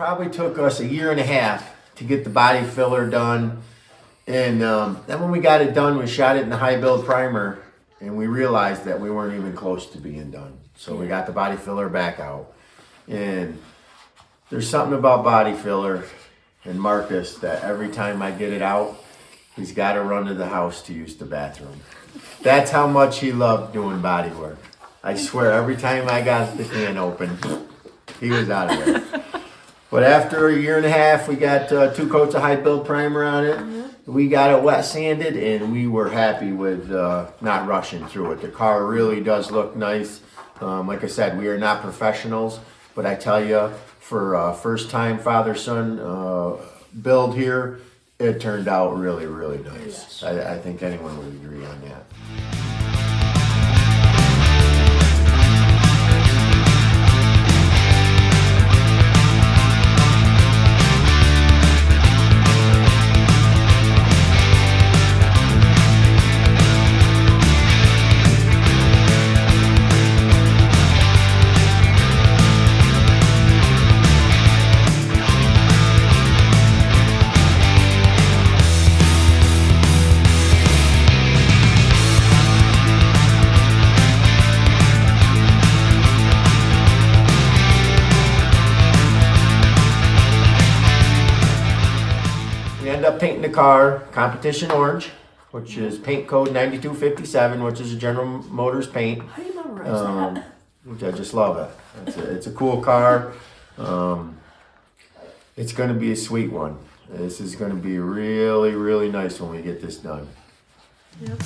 probably took us 1.5 years to get the body filler done. And then when we got it done, we shot it in the high build primer, and we realized that we weren't even close to being done. So we got the body filler back out. And there's something about body filler and Markus that every time I get it out, he's got to run to the house to use the bathroom. That's how much he loved doing body work. I swear, every time I got the can open, he was out of there. But after 1.5 years, we got 2 coats of high build primer on it. We got it wet sanded, and we were happy with not rushing through it. The car really does look nice. Like I said, we are not professionals, but I tell you, for first time father-son build here, it turned out really, really nice. Yes. I think anyone would agree on that. End up painting the car competition orange, which is paint code 9257, which is a General Motors paint. How do you memorize that? Which I just love it. It's a cool car. It's going to be a sweet one. This is going to be really, really nice when we get this done. Yep.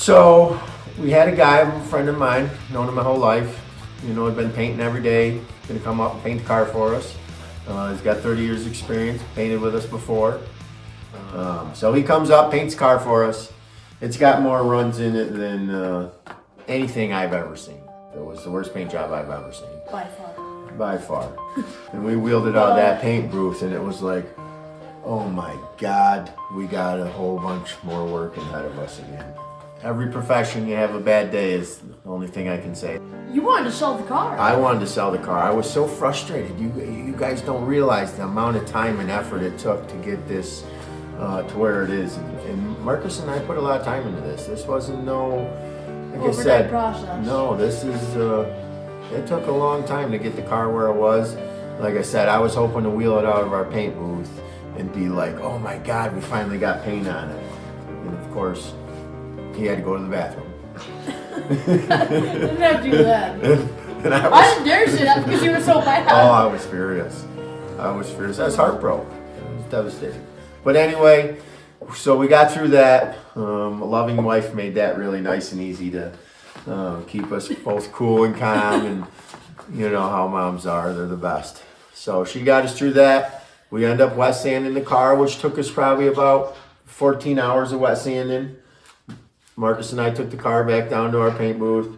So we had a guy, a friend of mine, known him my whole life. You know, had been painting every day. Gonna come up and paint the car for us. He's got 30 years experience, painted with us before. So he comes up, paints the car for us. It's got more runs in it than anything I've ever seen. It was the worst paint job I've ever seen. By far. By far. And we wheeled it out of that paint booth, and it was like, oh my God, we got a whole bunch more work ahead of us again. Every profession, you have a bad day is the only thing I can say. You wanted to sell the car. I wanted to sell the car. I was so frustrated. You guys don't realize the amount of time and effort it took to get this to where it is. And Markus and I put a lot of time into this. This wasn't like I said, process. No, this is, it took a long time to get the car where it was. Like I said, I was hoping to wheel it out of our paint booth and be like, oh my God, we finally got paint on it. And of course, he had to go to the bathroom. Didn't have to do that. And I didn't dare say that because you were so mad. Oh, I was furious. I was heartbroken. It was devastating. But anyway, so we got through that. A loving wife made that really nice and easy to keep us both cool and calm. And you know how moms are, they're the best. So she got us through that. We ended up wet sanding the car, which took us probably about 14 hours of wet sanding. Markus and I took the car back down to our paint booth,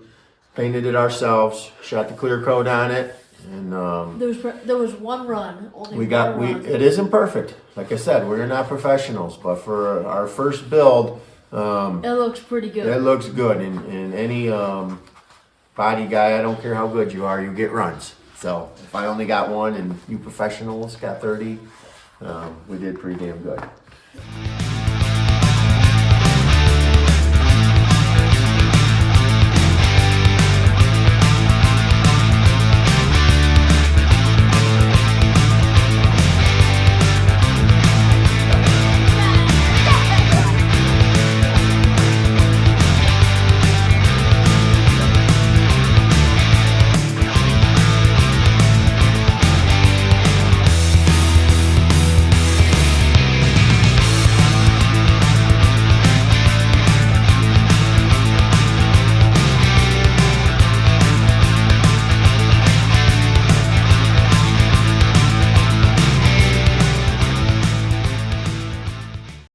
painted it ourselves, shot the clear coat on it, and there was one run. Only one run. It isn't perfect. Like I said, we're not professionals, but for our first build, it looks pretty good. It looks good, and any body guy, I don't care how good you are, you get runs. So if I only got one and you professionals got 30, we did pretty damn good.